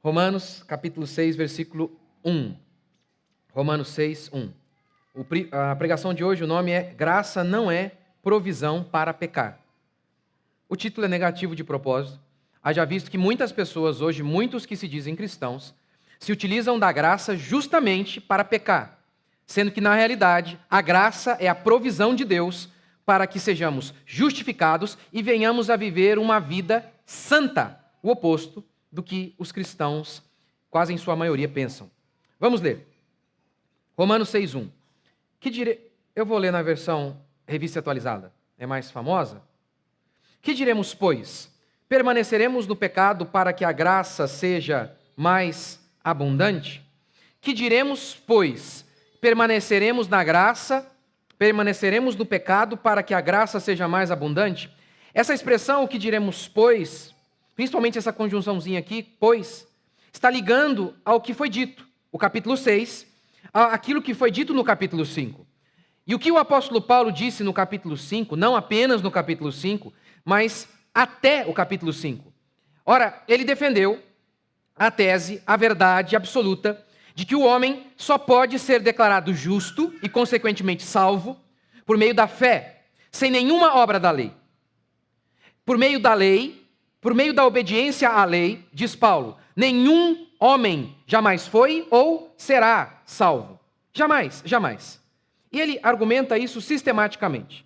Romanos, capítulo 6, versículo 1. Romanos 6, 1. A pregação de hoje, o nome é Graça não é provisão para pecar. O título é negativo de propósito. Haja visto que muitas pessoas hoje, muitos que se dizem cristãos, se utilizam da graça justamente para pecar, sendo que, na realidade, a graça é a provisão de Deus para que sejamos justificados e venhamos a viver uma vida santa, o oposto do que os cristãos, quase em sua maioria, pensam. Vamos ler. Romanos 6:1. Eu vou ler na versão Revista Atualizada, é mais famosa. Que diremos, pois? Permaneceremos no pecado para que a graça seja mais abundante? Que diremos, pois? Permaneceremos na graça, permaneceremos no pecado para que a graça seja mais abundante? Essa expressão, o que diremos, pois, principalmente essa conjunçãozinha aqui, pois, está ligando ao que foi dito, o capítulo 6, aquilo que foi dito no capítulo 5. E o que o apóstolo Paulo disse no capítulo 5, não apenas no capítulo 5, mas até o capítulo 5. Ora, ele defendeu a tese, a verdade absoluta, de que o homem só pode ser declarado justo e, consequentemente, salvo por meio da fé, sem nenhuma obra da lei. Por meio da lei, por meio da obediência à lei, diz Paulo, nenhum homem jamais foi ou será salvo. Jamais, jamais. E ele argumenta isso sistematicamente.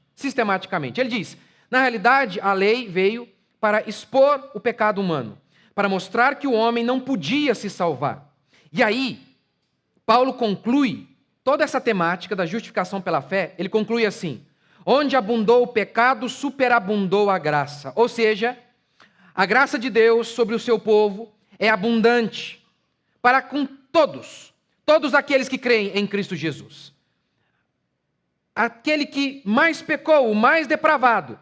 Ele diz, na realidade, a lei veio para expor o pecado humano, para mostrar que o homem não podia se salvar. E aí, Paulo conclui toda essa temática da justificação pela fé, ele conclui assim, onde abundou o pecado, superabundou a graça. Ou seja, a graça de Deus sobre o seu povo é abundante para com todos aqueles que creem em Cristo Jesus. Aquele que mais pecou, o mais depravado,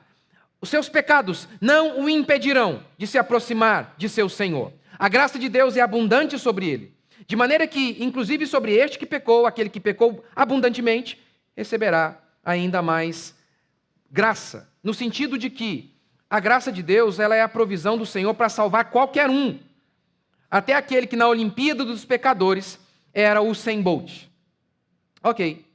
os seus pecados não o impedirão de se aproximar de seu Senhor. A graça de Deus é abundante sobre ele, de maneira que, inclusive sobre este que pecou, aquele que pecou abundantemente, receberá ainda mais graça, no sentido de que a graça de Deus ela é a provisão do Senhor para salvar qualquer um, até aquele que na Olimpíada dos Pecadores era o Usain Bolt. Ok.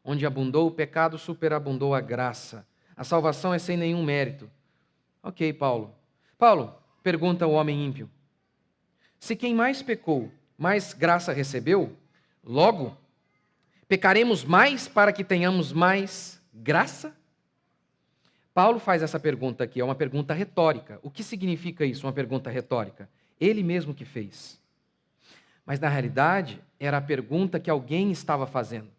Onde abundou o pecado, superabundou a graça. A salvação é sem nenhum mérito. Ok, Paulo. Paulo, pergunta o homem ímpio. Se quem mais pecou, mais graça recebeu, logo, pecaremos mais para que tenhamos mais graça? Paulo faz essa pergunta aqui, é uma pergunta retórica. O que significa isso, uma pergunta retórica? Ele mesmo que fez. Mas, na realidade, era a pergunta que alguém estava fazendo.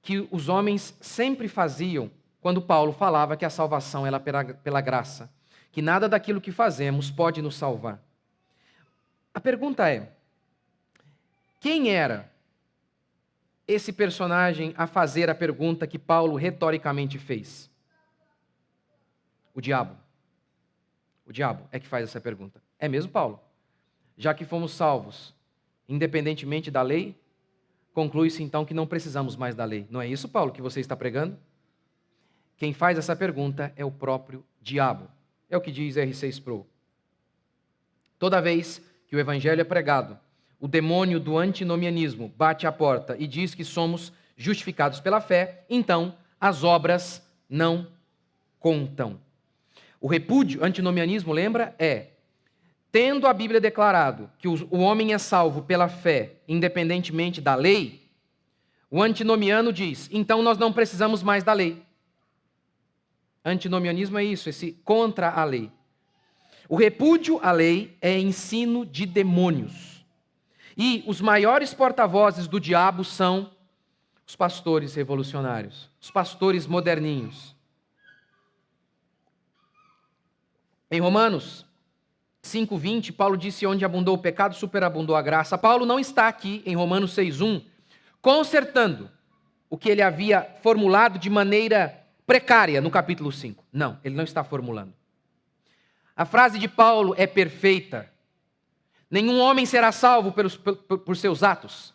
Que os homens sempre faziam quando Paulo falava que a salvação era pela graça, que nada daquilo que fazemos pode nos salvar. A pergunta é, quem era esse personagem a fazer a pergunta que Paulo retoricamente fez? O diabo. O diabo é que faz essa pergunta. É mesmo, Paulo? Já que fomos salvos, independentemente da lei, conclui-se então que não precisamos mais da lei. Não é isso, Paulo, que você está pregando? Quem faz essa pergunta é o próprio diabo. É o que diz R6 Pro. Toda vez que o evangelho é pregado, o demônio do antinomianismo bate à porta e diz que somos justificados pela fé, então as obras não contam. O repúdio, antinomianismo, lembra? Tendo a Bíblia declarado que o homem é salvo pela fé, independentemente da lei, o antinomiano diz, então nós não precisamos mais da lei. Antinomianismo é isso, esse contra a lei. O repúdio à lei é ensino de demônios. E os maiores porta-vozes do diabo são os pastores revolucionários, os pastores moderninhos. Em Romanos 5:20, Paulo disse, onde abundou o pecado, superabundou a graça. Paulo não está aqui, em Romanos 6:1, consertando o que ele havia formulado de maneira precária no capítulo 5. Não, ele não está formulando. A frase de Paulo é perfeita. Nenhum homem será salvo por seus atos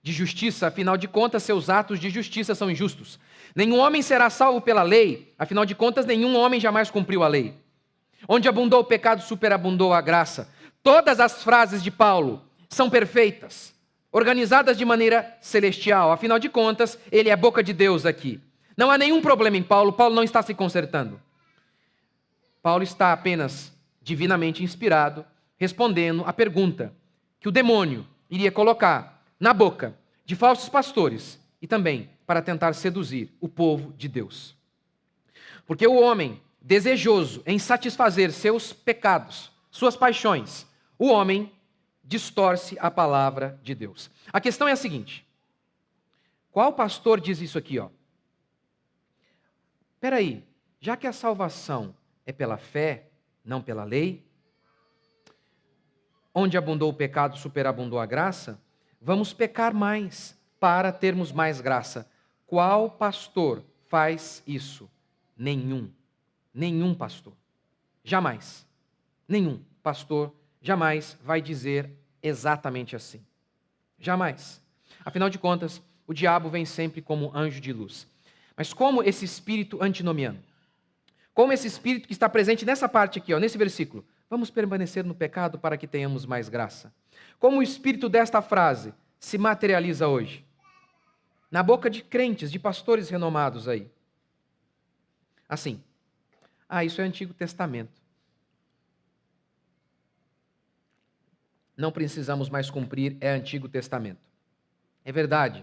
de justiça, afinal de contas, seus atos de justiça são injustos. Nenhum homem será salvo pela lei, afinal de contas, nenhum homem jamais cumpriu a lei. Onde abundou o pecado, superabundou a graça. Todas as frases de Paulo são perfeitas, organizadas de maneira celestial. Afinal de contas, ele é a boca de Deus aqui. Não há nenhum problema em Paulo, Paulo não está se consertando. Paulo está apenas divinamente inspirado, respondendo à pergunta que o demônio iria colocar na boca de falsos pastores e também para tentar seduzir o povo de Deus. Porque o homem desejoso em satisfazer seus pecados, suas paixões, o homem distorce a palavra de Deus. A questão é a seguinte: qual pastor diz isso aqui, ó? Espera aí, já que a salvação é pela fé, não pela lei, onde abundou o pecado, superabundou a graça, vamos pecar mais para termos mais graça. Qual pastor faz isso? Nenhum. Nenhum pastor. Jamais. Nenhum pastor jamais vai dizer exatamente assim. Jamais. Afinal de contas, o diabo vem sempre como anjo de luz. Mas como esse espírito antinomiano, como esse espírito que está presente nessa parte aqui, ó, nesse versículo, vamos permanecer no pecado para que tenhamos mais graça. Como o espírito desta frase se materializa hoje? Na boca de crentes, de pastores renomados aí. Assim, isso é Antigo Testamento. Não precisamos mais cumprir, é Antigo Testamento. É verdade,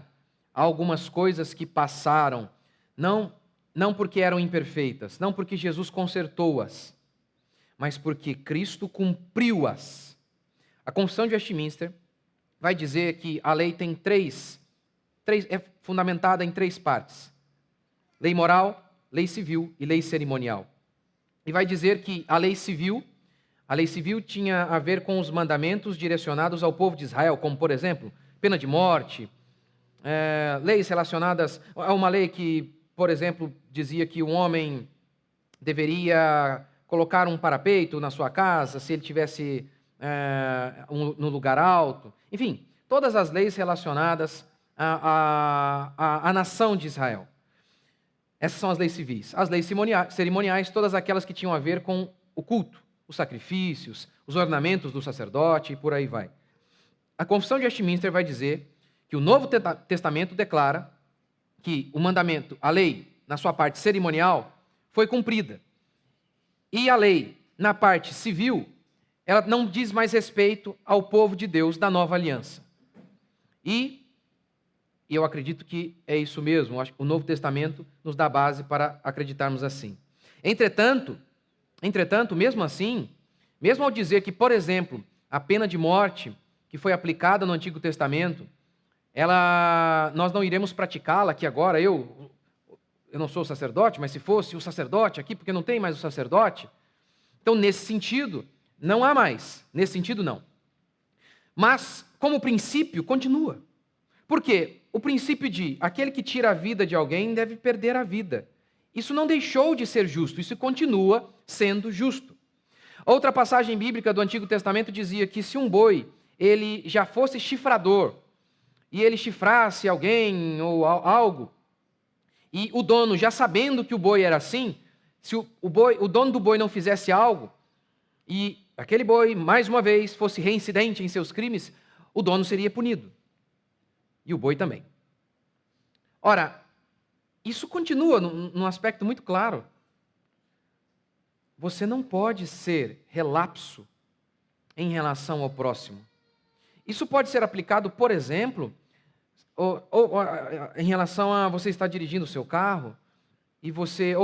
há algumas coisas que passaram, não porque eram imperfeitas, não porque Jesus consertou-as, mas porque Cristo cumpriu-as. A Confissão de Westminster vai dizer que a lei tem é fundamentada em 3 partes: lei moral, lei civil e lei cerimonial. E vai dizer que a lei civil tinha a ver com os mandamentos direcionados ao povo de Israel, como, por exemplo, pena de morte, leis relacionadas a uma lei que, por exemplo, dizia que um homem deveria colocar um parapeito na sua casa se ele tivesse no lugar alto. Enfim, todas as leis relacionadas à nação de Israel. Essas são as leis civis. As leis cerimoniais, todas aquelas que tinham a ver com o culto, os sacrifícios, os ornamentos do sacerdote e por aí vai. A Confissão de Westminster vai dizer que o Novo Testamento declara que o mandamento, a lei, na sua parte cerimonial, foi cumprida. E a lei, na parte civil, ela não diz mais respeito ao povo de Deus da nova aliança. E eu acredito que é isso mesmo. Acho que o Novo Testamento nos dá base para acreditarmos assim. Entretanto, mesmo assim, mesmo ao dizer que, por exemplo, a pena de morte que foi aplicada no Antigo Testamento, nós não iremos praticá-la aqui agora. Eu não sou sacerdote, mas se fosse o sacerdote aqui, porque não tem mais o sacerdote. Então, nesse sentido, não há mais. Nesse sentido, não. Mas, como princípio, continua. Por quê? O princípio de aquele que tira a vida de alguém deve perder a vida. Isso não deixou de ser justo, isso continua sendo justo. Outra passagem bíblica do Antigo Testamento dizia que se um boi ele já fosse chifrador e ele chifrasse alguém ou algo, e o dono, já sabendo que o boi era assim, se o dono do boi não fizesse algo, e aquele boi, mais uma vez, fosse reincidente em seus crimes, o dono seria punido. E o boi também. Ora, isso continua num aspecto muito claro. Você não pode ser relapso em relação ao próximo. Isso pode ser aplicado, por exemplo, em relação a você estar dirigindo o seu carro e você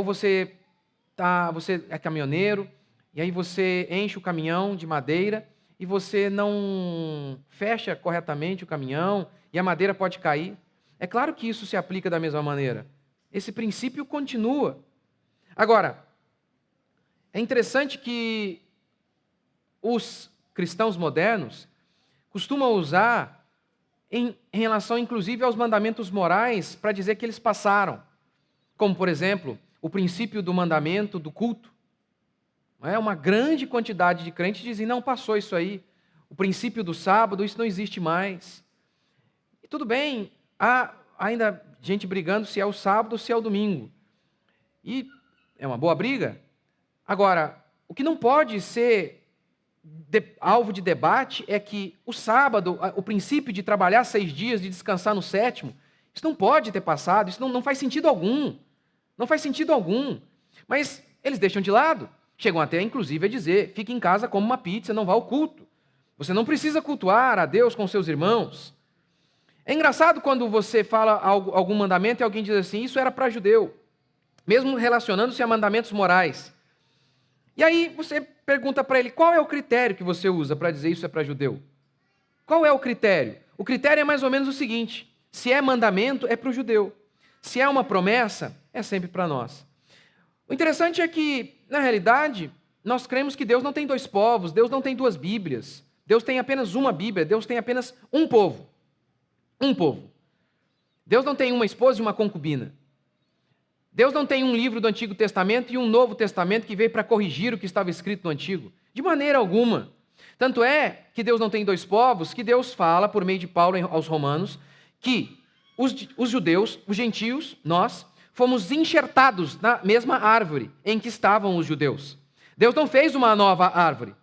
é caminhoneiro e aí você enche o caminhão de madeira e você não fecha corretamente o caminhão e a madeira pode cair. É claro que isso se aplica da mesma maneira. Esse princípio continua. Agora, é interessante que os cristãos modernos costumam usar em relação, inclusive, aos mandamentos morais para dizer que eles passaram. Como, por exemplo, o princípio do mandamento do culto. Uma grande quantidade de crentes dizem, não, passou isso aí. O princípio do sábado, isso não existe mais. E tudo bem, há ainda gente brigando se é o sábado ou se é o domingo. E é uma boa briga. Agora, o que não pode ser alvo de debate é que o sábado, o princípio de trabalhar 6 dias, de descansar no 7º, isso não pode ter passado, isso não faz sentido algum. Não faz sentido algum. Mas eles deixam de lado. Chegam até, inclusive, a dizer, fique em casa, come uma pizza, não vá ao culto. Você não precisa cultuar a Deus com seus irmãos. É engraçado quando você fala algum mandamento e alguém diz assim, isso era para judeu, mesmo relacionando-se a mandamentos morais. E aí você pergunta para ele, qual é o critério que você usa para dizer isso é para judeu? Qual é o critério? O critério é mais ou menos o seguinte, se é mandamento, é para o judeu. Se é uma promessa, é sempre para nós. O interessante é que, na realidade, nós cremos que Deus não tem 2 povos, Deus não tem 2 Bíblias, Deus tem apenas uma Bíblia, Deus tem apenas um povo. Um povo. Deus não tem uma esposa e uma concubina. Deus não tem um livro do Antigo Testamento e um Novo Testamento que veio para corrigir o que estava escrito no Antigo. De maneira alguma. Tanto é que Deus não tem 2 povos, que Deus fala, por meio de Paulo aos Romanos, que os judeus, os gentios, nós, fomos enxertados na mesma árvore em que estavam os judeus. Deus não fez uma nova árvore.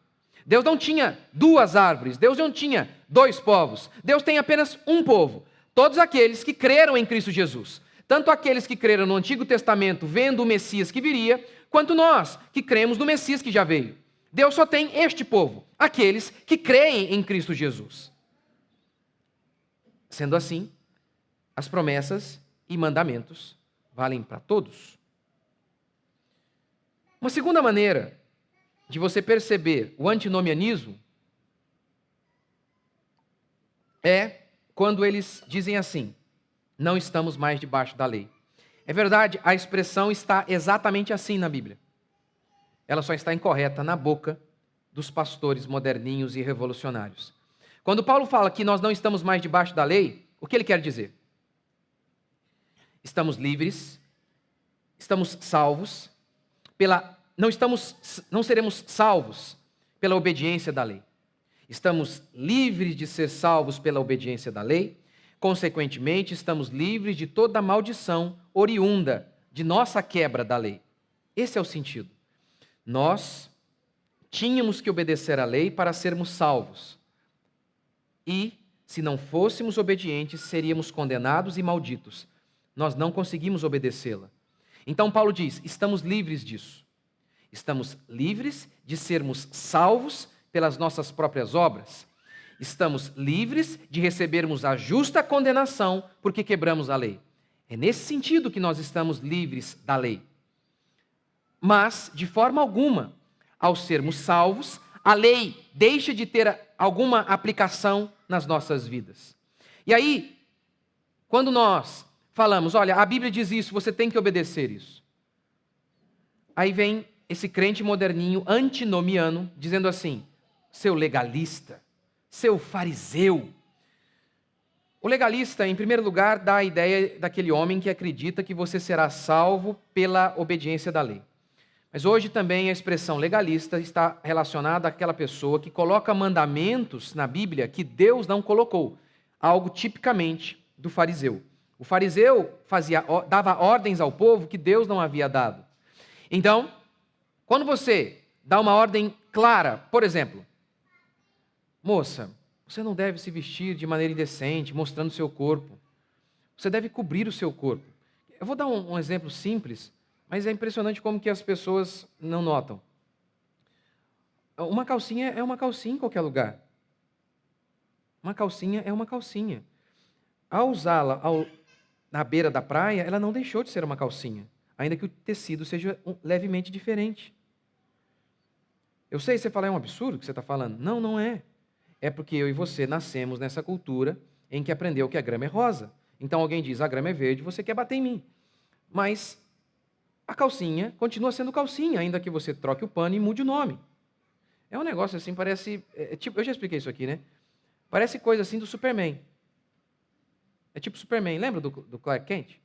Deus não tinha 2 árvores. Deus não tinha 2 povos. Deus tem apenas um povo. Todos aqueles que creram em Cristo Jesus. Tanto aqueles que creram no Antigo Testamento, vendo o Messias que viria, quanto nós, que cremos no Messias que já veio. Deus só tem este povo, aqueles que creem em Cristo Jesus. Sendo assim, as promessas e mandamentos valem para todos. Uma segunda maneira de você perceber o antinomianismo é quando eles dizem assim, não estamos mais debaixo da lei. É verdade, a expressão está exatamente assim na Bíblia. Ela só está incorreta na boca dos pastores moderninhos e revolucionários. Quando Paulo fala que nós não estamos mais debaixo da lei, o que ele quer dizer? Estamos livres, estamos salvos, não seremos salvos pela obediência da lei. Estamos livres de ser salvos pela obediência da lei, consequentemente, estamos livres de toda maldição oriunda de nossa quebra da lei. Esse é o sentido. Nós tínhamos que obedecer à lei para sermos salvos. E, se não fôssemos obedientes, seríamos condenados e malditos. Nós não conseguimos obedecê-la. Então, Paulo diz, estamos livres disso. Estamos livres de sermos salvos pelas nossas próprias obras. Estamos livres de recebermos a justa condenação porque quebramos a lei. É nesse sentido que nós estamos livres da lei. Mas, de forma alguma, ao sermos salvos, a lei deixa de ter alguma aplicação nas nossas vidas. E aí, quando nós falamos, olha, a Bíblia diz isso, você tem que obedecer isso. Aí vem esse crente moderninho, antinomiano, dizendo assim, seu legalista, seu fariseu. O legalista, em primeiro lugar, dá a ideia daquele homem que acredita que você será salvo pela obediência da lei. Mas hoje também a expressão legalista está relacionada àquela pessoa que coloca mandamentos na Bíblia que Deus não colocou, algo tipicamente do fariseu. O fariseu dava ordens ao povo que Deus não havia dado. Então, quando você dá uma ordem clara, por exemplo, moça, você não deve se vestir de maneira indecente, mostrando o seu corpo. Você deve cobrir o seu corpo. Eu vou dar um exemplo simples, mas é impressionante como que as pessoas não notam. Uma calcinha é uma calcinha em qualquer lugar. Uma calcinha é uma calcinha. Ao usá-la na beira da praia, ela não deixou de ser uma calcinha, ainda que o tecido seja levemente diferente. Eu sei, você fala, é um absurdo o que você está falando. Não, não é. É porque eu e você nascemos nessa cultura em que aprendeu que a grama é rosa. Então alguém diz, a grama é verde, você quer bater em mim. Mas a calcinha continua sendo calcinha, ainda que você troque o pano e mude o nome. É um negócio assim, parece... tipo, eu já expliquei isso aqui, né? Parece coisa assim do Superman. É tipo Superman, lembra do Clark Kent?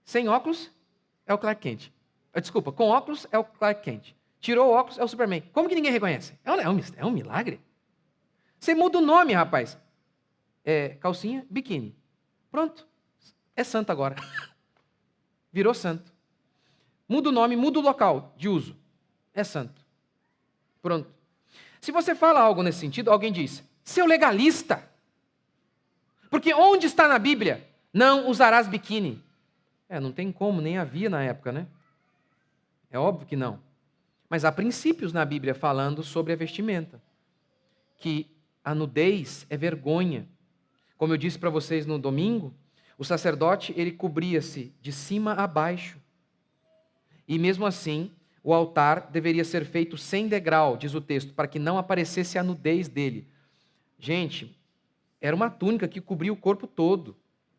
Sem óculos é o Clark Kent. Desculpa, com óculos é o Clark Kent. Tirou o óculos, é o Superman. Como que ninguém reconhece? É um milagre. Você muda o nome, rapaz. Calcinha, biquíni. Pronto. É santo agora. Virou santo. Muda o nome, muda o local de uso. É santo. Pronto. Se você fala algo nesse sentido, alguém diz, seu legalista. Porque onde está na Bíblia, não usarás biquíni? Não tem como, nem havia na época, né? É óbvio que não. Mas há princípios na Bíblia falando sobre a vestimenta. Que a nudez é vergonha. Como eu disse para vocês no domingo, o sacerdote, ele cobria-se de cima a baixo. E mesmo assim, o altar deveria ser feito sem degrau, diz o texto, para que não aparecesse a nudez dele. Gente, era uma túnica que cobria o corpo todo.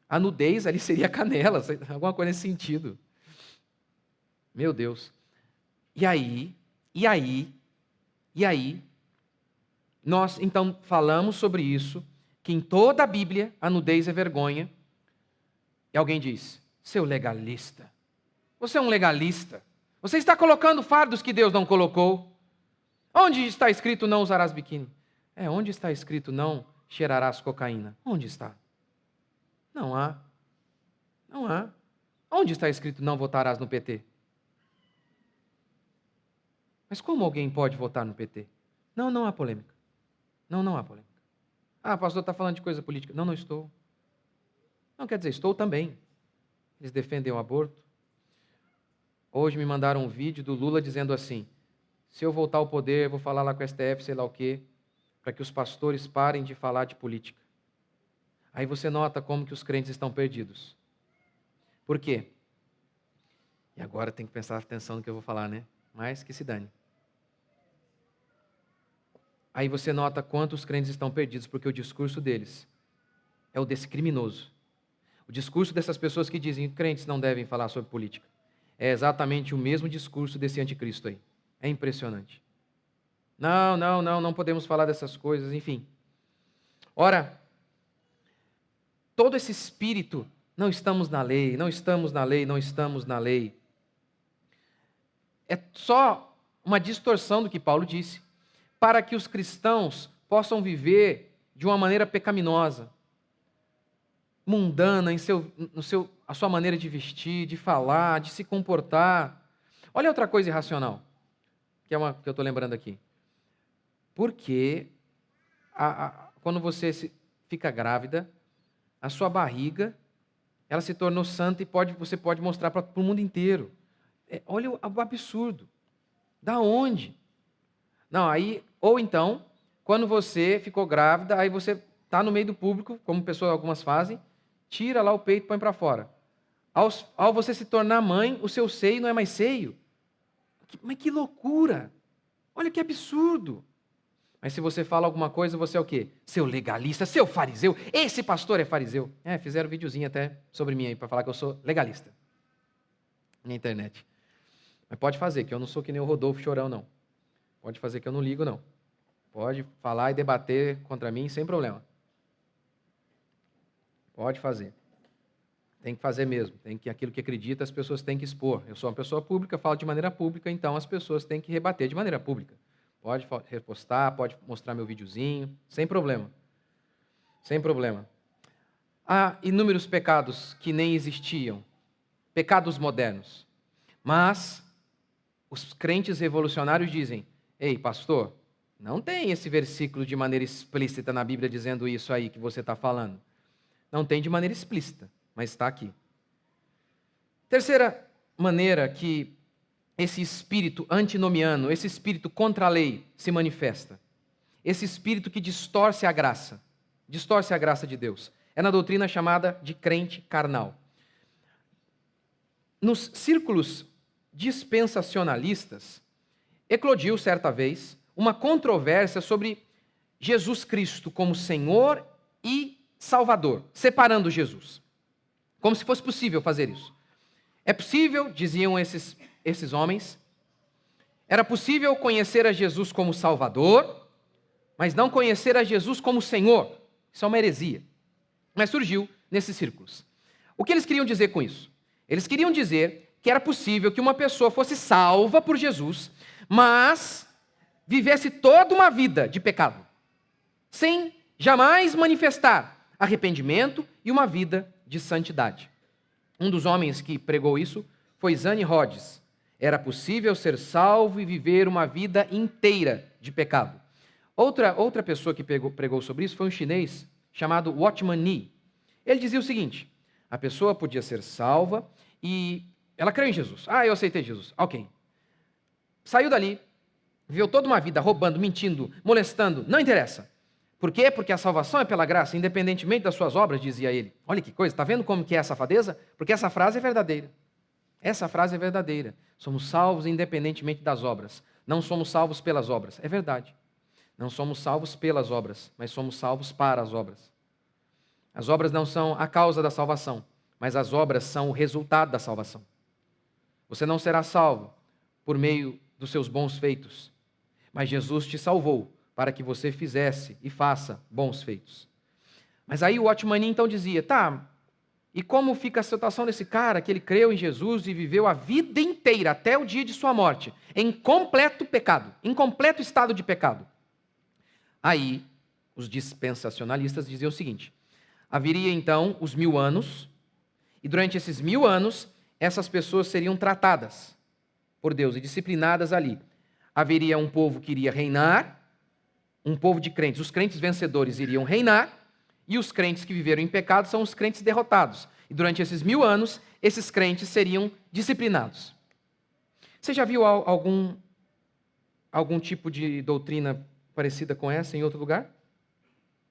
A nudez ali seria a canela, alguma coisa nesse sentido. Meu Deus. E aí, nós então falamos sobre isso, que em toda a Bíblia a nudez é vergonha. E alguém diz, seu legalista, você é um legalista. Você está colocando fardos que Deus não colocou. Onde está escrito não usarás biquíni? Onde está escrito não cheirarás cocaína? Onde está? Não há. Não há. Onde está escrito não votarás no PT? Mas como alguém pode votar no PT? Não há polêmica. Não há polêmica. Pastor, está falando de coisa política. Não estou. Não, quer dizer, estou também. Eles defendem o aborto. Hoje me mandaram um vídeo do Lula dizendo assim, se eu voltar ao poder, vou falar lá com o STF, sei lá o quê, para que os pastores parem de falar de política. Aí você nota como que os crentes estão perdidos. Por quê? E agora tem que prestar atenção no que eu vou falar, né? Mas que se dane. Aí você nota quantos crentes estão perdidos, porque o discurso deles é o desse criminoso. O discurso dessas pessoas que dizem que crentes não devem falar sobre política. É exatamente o mesmo discurso desse anticristo aí. É impressionante. Não podemos falar dessas coisas, enfim. Ora, todo esse espírito, não estamos na lei, é só uma distorção do que Paulo disse, para que os cristãos possam viver de uma maneira pecaminosa, mundana, a sua maneira de vestir, de falar, de se comportar. Olha outra coisa irracional, que eu estou lembrando aqui. Porque quando você fica grávida, a sua barriga, ela se tornou santa e você pode mostrar para o mundo inteiro. Olha o absurdo. Da onde? Não, ou então, quando você ficou grávida, aí você está no meio do público, como algumas fazem, tira lá o peito e põe para fora. Ao você se tornar mãe, o seu seio não é mais seio. Mas que loucura! Olha que absurdo! Mas se você fala alguma coisa, você é o quê? Seu legalista, seu fariseu. Esse pastor é fariseu. Fizeram um videozinho até sobre mim aí, para falar que eu sou legalista. Na internet. Mas pode fazer, que eu não sou que nem o Rodolfo Chorão, não. Pode fazer que eu não ligo, não. Pode falar e debater contra mim sem problema. Pode fazer. Tem que fazer mesmo. Aquilo que acredita, as pessoas têm que expor. Eu sou uma pessoa pública, falo de maneira pública, então as pessoas têm que rebater de maneira pública. Pode repostar, pode mostrar meu videozinho, sem problema. Sem problema. Há inúmeros pecados que nem existiam, pecados modernos. Mas os crentes revolucionários dizem, ei, pastor, não tem esse versículo de maneira explícita na Bíblia dizendo isso aí que você está falando. Não tem de maneira explícita, mas está aqui. Terceira maneira que esse espírito antinomiano, esse espírito contra a lei se manifesta. Esse espírito que distorce a graça de Deus. É na doutrina chamada de crente carnal. Nos círculos dispensacionalistas, eclodiu certa vez uma controvérsia sobre Jesus Cristo como Senhor e Salvador, separando Jesus. Como se fosse possível fazer isso. É possível, diziam esses homens, era possível conhecer a Jesus como Salvador, mas não conhecer a Jesus como Senhor. Isso é uma heresia. Mas surgiu nesses círculos. O que eles queriam dizer com isso? Eles queriam dizer que era possível que uma pessoa fosse salva por Jesus, mas vivesse toda uma vida de pecado, sem jamais manifestar arrependimento e uma vida de santidade. Um dos homens que pregou isso foi Zane Rhodes. Era possível ser salvo e viver uma vida inteira de pecado. Outra pessoa que pregou sobre isso foi um chinês chamado Watchman Nee. Ele dizia o seguinte: a pessoa podia ser salva e ela creu em Jesus. Eu aceitei Jesus. Ok. Saiu dali, viveu toda uma vida roubando, mentindo, molestando, não interessa. Por quê? Porque a salvação é pela graça, independentemente das suas obras, dizia ele. Olha que coisa, está vendo como que é a safadeza? Porque essa frase é verdadeira. Essa frase é verdadeira. Somos salvos independentemente das obras. Não somos salvos pelas obras. É verdade. Não somos salvos pelas obras, mas somos salvos para as obras. As obras não são a causa da salvação, mas as obras são o resultado da salvação. Você não será salvo por meio dos seus bons feitos, mas Jesus te salvou para que você fizesse e faça bons feitos. Mas aí o Watchman Nee então dizia, e como fica a situação desse cara que ele creu em Jesus e viveu a vida inteira, até o dia de sua morte, em completo pecado, em completo estado de pecado? Aí, os dispensacionalistas diziam o seguinte: haveria então os 1000 anos, e durante esses 1000 anos, essas pessoas seriam tratadas por Deus e disciplinadas ali. Haveria um povo que iria reinar, um povo de crentes. Os crentes vencedores iriam reinar, e os crentes que viveram em pecado são os crentes derrotados. E durante esses 1000 anos, esses crentes seriam disciplinados. Você já viu algum tipo de doutrina parecida com essa em outro lugar?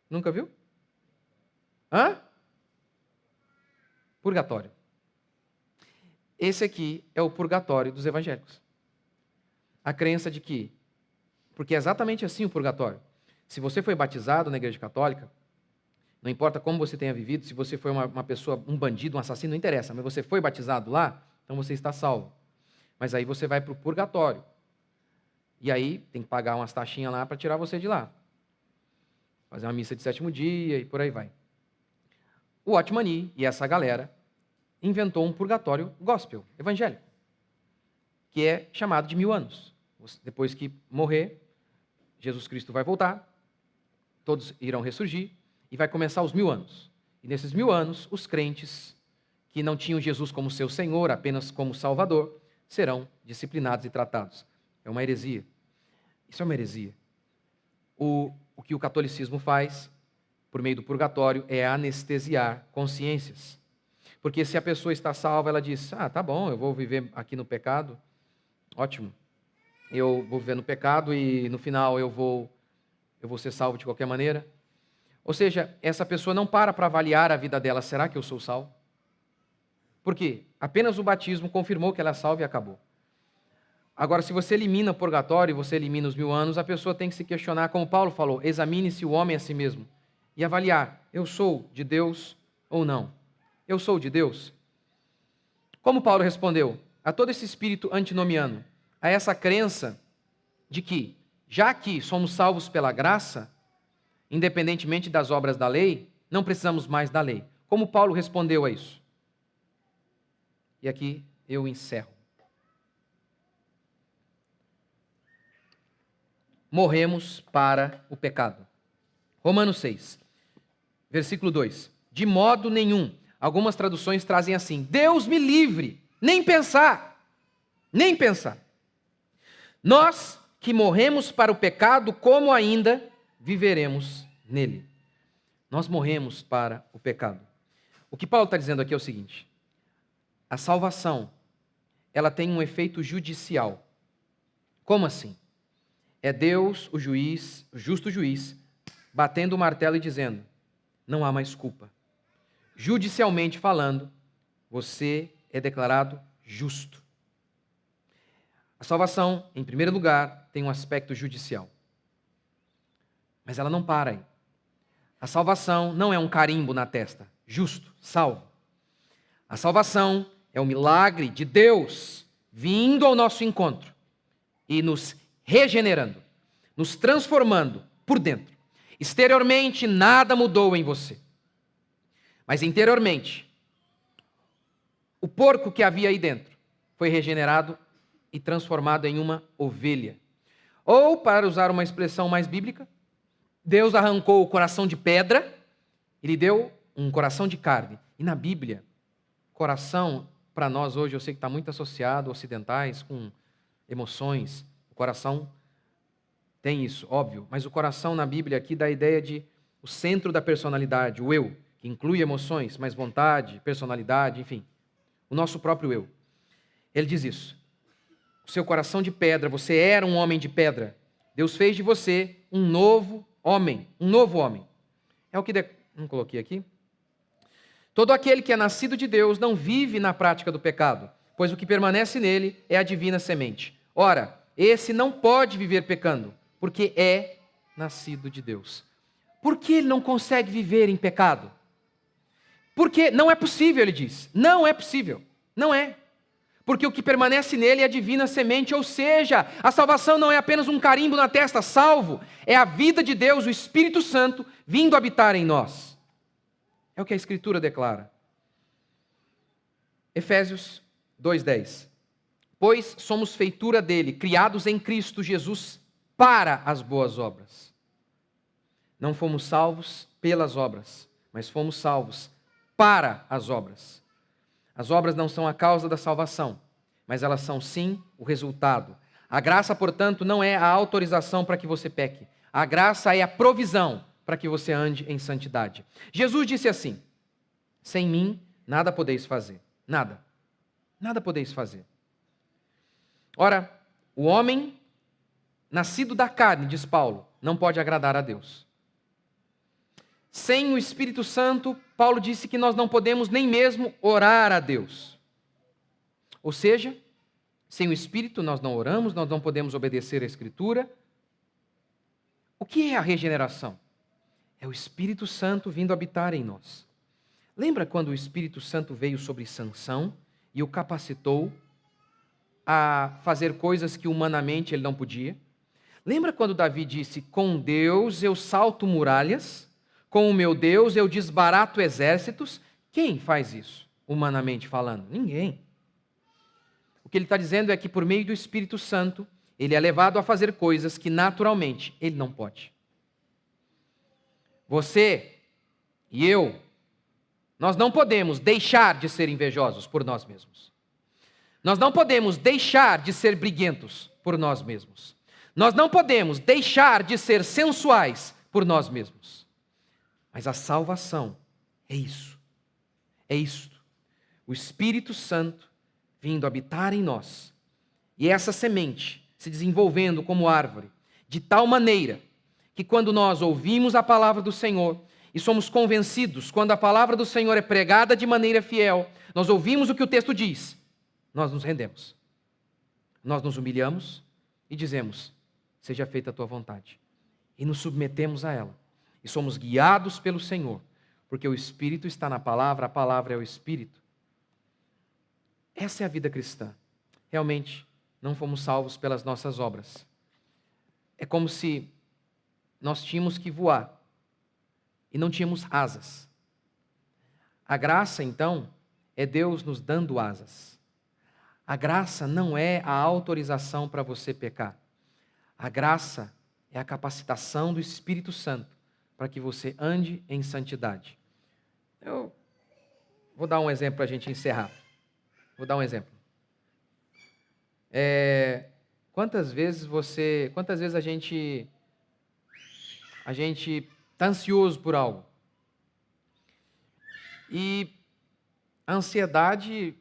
Nunca viu? Purgatório. Esse aqui é o purgatório dos evangélicos. A crença de que, porque é exatamente assim o purgatório. Se você foi batizado na igreja católica, não importa como você tenha vivido, se você foi uma pessoa, um bandido, um assassino, não interessa, mas você foi batizado lá, então você está salvo. Mas aí você vai para o purgatório. E aí tem que pagar umas taxinhas lá para tirar você de lá. Fazer uma missa de 7º dia e por aí vai. O Watchman Nee e essa galera inventou um purgatório gospel, evangélico, que é chamado de 1000 anos. Depois que morrer, Jesus Cristo vai voltar, todos irão ressurgir, e vai começar os 1000 anos. E nesses 1000 anos, os crentes que não tinham Jesus como seu Senhor, apenas como Salvador, serão disciplinados e tratados. É uma heresia. Isso é uma heresia. O que o catolicismo faz, por meio do purgatório, é anestesiar consciências. Porque se a pessoa está salva, ela diz, tá bom, eu vou viver aqui no pecado, ótimo. Eu vou viver no pecado e no final eu vou ser salvo de qualquer maneira. Ou seja, essa pessoa não para avaliar a vida dela, será que eu sou salvo? Por quê? Apenas o batismo confirmou que ela é salva e acabou. Agora, se você elimina o purgatório, você elimina os 1000 anos, a pessoa tem que se questionar, como Paulo falou, examine-se o homem a si mesmo e avaliar, eu sou de Deus ou não? Eu sou de Deus? Como Paulo respondeu a todo esse espírito antinomiano, a essa crença de que, já que somos salvos pela graça, independentemente das obras da lei, não precisamos mais da lei. Como Paulo respondeu a isso? E aqui eu encerro. Morremos para o pecado. Romanos 6, versículo 2. De modo nenhum. Algumas traduções trazem assim, Deus me livre, nem pensar. Nós que morremos para o pecado, como ainda viveremos nele? Nós morremos para o pecado. O que Paulo está dizendo aqui é o seguinte, a salvação, ela tem um efeito judicial. Como assim? É Deus, o juiz, o justo juiz, batendo o martelo e dizendo, não há mais culpa. Judicialmente falando, você é declarado justo. A salvação, em primeiro lugar, tem um aspecto judicial. Mas ela não para aí. A salvação não é um carimbo na testa, justo, salvo. A salvação é o milagre de Deus vindo ao nosso encontro e nos regenerando, nos transformando por dentro. Exteriormente, nada mudou em você. Mas interiormente, o porco que havia aí dentro foi regenerado e transformado em uma ovelha. Ou, para usar uma expressão mais bíblica, Deus arrancou o coração de pedra e lhe deu um coração de carne. E na Bíblia, coração, para nós hoje, eu sei que está muito associado ocidentais com emoções. O coração Tem isso, óbvio, mas o coração na Bíblia aqui dá a ideia de o centro da personalidade, o eu, que inclui emoções, mas vontade, personalidade, enfim, o nosso próprio eu. Ele diz isso. O seu coração de pedra, você era um homem de pedra. Deus fez de você um novo homem, um novo homem. É o que... Não coloquei aqui. Todo aquele que é nascido de Deus não vive na prática do pecado, pois o que permanece nele é a divina semente. Ora, esse não pode viver pecando, porque é nascido de Deus. Por que ele não consegue viver em pecado? Porque não é possível, ele diz. Não é possível. Não é. Porque o que permanece nele é a divina semente, ou seja, a salvação não é apenas um carimbo na testa, salvo, é a vida de Deus, o Espírito Santo, vindo habitar em nós. É o que a Escritura declara. Efésios 2:10. Pois somos feitura dele, criados em Cristo Jesus para as boas obras. Não fomos salvos pelas obras, mas fomos salvos para as obras. As obras não são a causa da salvação, mas elas são sim o resultado. A graça, portanto, não é a autorização para que você peque. A graça é a provisão para que você ande em santidade. Jesus disse assim: sem mim nada podeis fazer. Nada. Nada podeis fazer. Ora, o homem nascido da carne, diz Paulo, não pode agradar a Deus. Sem o Espírito Santo, Paulo disse que nós não podemos nem mesmo orar a Deus. Ou seja, sem o Espírito nós não oramos, nós não podemos obedecer à Escritura. O que é a regeneração? É o Espírito Santo vindo habitar em nós. Lembra quando o Espírito Santo veio sobre Sansão e o capacitou a fazer coisas que humanamente ele não podia? Lembra quando Davi disse: com Deus eu salto muralhas, com o meu Deus eu desbarato exércitos? Quem faz isso, humanamente falando? Ninguém. O que ele está dizendo é que por meio do Espírito Santo, ele é levado a fazer coisas que naturalmente ele não pode. Você e eu, nós não podemos deixar de ser invejosos por nós mesmos. Nós não podemos deixar de ser briguentos por nós mesmos. Nós não podemos deixar de ser sensuais por nós mesmos. Mas a salvação é isso. É isto. O Espírito Santo vindo habitar em nós. E essa semente se desenvolvendo como árvore, de tal maneira que quando nós ouvimos a palavra do Senhor e somos convencidos, quando a palavra do Senhor é pregada de maneira fiel, nós ouvimos o que o texto diz, nós nos rendemos. Nós nos humilhamos e dizemos: seja feita a tua vontade. E nos submetemos a ela. E somos guiados pelo Senhor, porque o Espírito está na palavra, a palavra é o Espírito. Essa é a vida cristã. Realmente, não fomos salvos pelas nossas obras. É como se nós tínhamos que voar e não tínhamos asas. A graça, então, é Deus nos dando asas. A graça não é a autorização para você pecar. A graça é a capacitação do Espírito Santo para que você ande em santidade. Eu vou dar um exemplo para a gente encerrar. Vou dar um exemplo. Quantas vezes a gente está ansioso por algo? E a ansiedade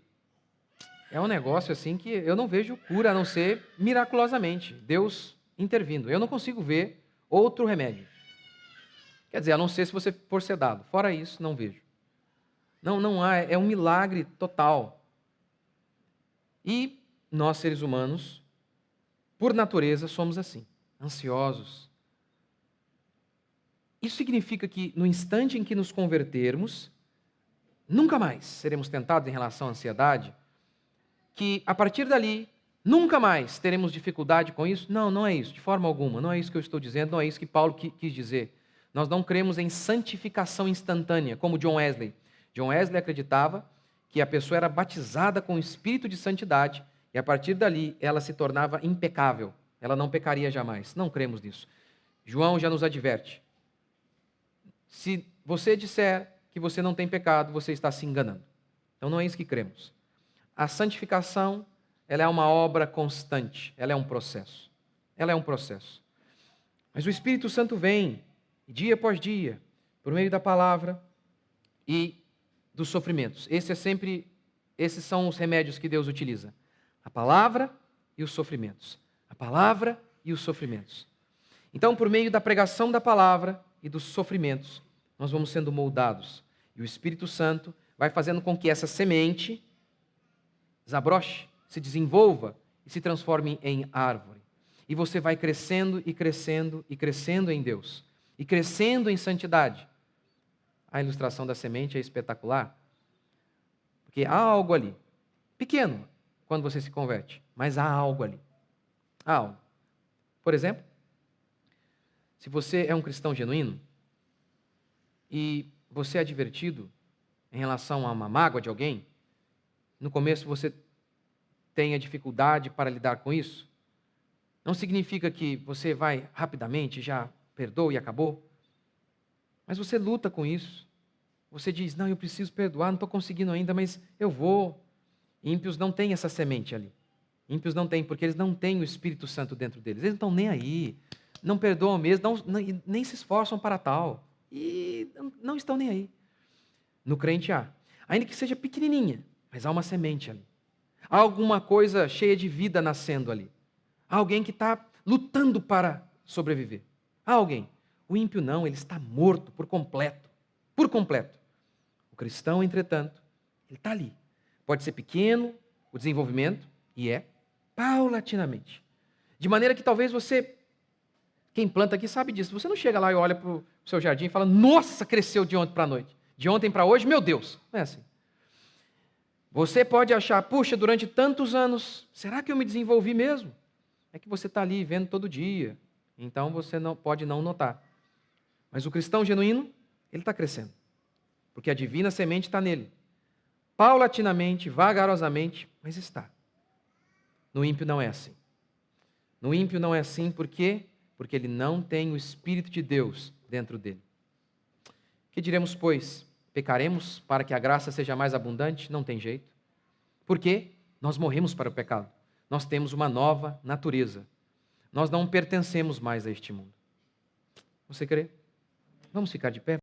é um negócio assim que eu não vejo cura, a não ser miraculosamente, Deus intervindo. Eu não consigo ver outro remédio. Quer dizer, a não ser se você for sedado. Fora isso, não vejo. Não há, é um milagre total. E nós, seres humanos, por natureza, somos assim, ansiosos. Isso significa que no instante em que nos convertermos, nunca mais seremos tentados em relação à ansiedade, que a partir dali, nunca mais teremos dificuldade com isso? Não, não é isso, de forma alguma. Não é isso que eu estou dizendo, não é isso que Paulo quis dizer. Nós não cremos em santificação instantânea, como John Wesley. John Wesley acreditava que a pessoa era batizada com o espírito de santidade e a partir dali ela se tornava impecável. Ela não pecaria jamais. Não cremos nisso. João já nos adverte. Se você disser que você não tem pecado, você está se enganando. Então não é isso que cremos. A santificação, ela é uma obra constante, ela é um processo. Ela é um processo. Mas o Espírito Santo vem, dia após dia, por meio da palavra e dos sofrimentos. Esses são os remédios que Deus utiliza. A palavra e os sofrimentos. A palavra e os sofrimentos. Então, por meio da pregação da palavra e dos sofrimentos, nós vamos sendo moldados. E o Espírito Santo vai fazendo com que essa semente desabroche, se desenvolva e se transforme em árvore. E você vai crescendo e crescendo e crescendo em Deus. E crescendo em santidade. A ilustração da semente é espetacular. Porque há algo ali. Pequeno, quando você se converte. Mas há algo ali. Há algo. Por exemplo, se você é um cristão genuíno e você é advertido em relação a uma mágoa de alguém, no começo você tenha dificuldade para lidar com isso, não significa que você vai rapidamente, já perdoa e acabou, mas você luta com isso. Você diz, não, eu preciso perdoar, não estou conseguindo ainda, mas eu vou. Ímpios não têm essa semente ali. Ímpios não têm, porque eles não têm o Espírito Santo dentro deles. Eles não estão nem aí, não perdoam mesmo, nem se esforçam para tal. E não estão nem aí. No crente há. Ainda que seja pequenininha, mas há uma semente ali. Há alguma coisa cheia de vida nascendo ali. Há alguém que está lutando para sobreviver. Há alguém. O ímpio não, ele está morto por completo. Por completo. O cristão, entretanto, ele está ali. Pode ser pequeno o desenvolvimento, e é, paulatinamente. De maneira que talvez você, quem planta aqui sabe disso, você não chega lá e olha para o seu jardim e fala, nossa, cresceu de ontem para a noite. De ontem para hoje, meu Deus. Não é assim. Você pode achar, puxa, durante tantos anos, será que eu me desenvolvi mesmo? É que você está ali vendo todo dia, então você não pode não notar. Mas o cristão genuíno, ele está crescendo, porque a divina semente está nele. Paulatinamente, vagarosamente, mas está. No ímpio não é assim. No ímpio não é assim, por quê? Porque ele não tem o Espírito de Deus dentro dele. Que diremos, pois? Pecaremos para que a graça seja mais abundante? Não tem jeito. Por quê? Nós morremos para o pecado. Nós temos uma nova natureza. Nós não pertencemos mais a este mundo. Você crê? Vamos ficar de pé?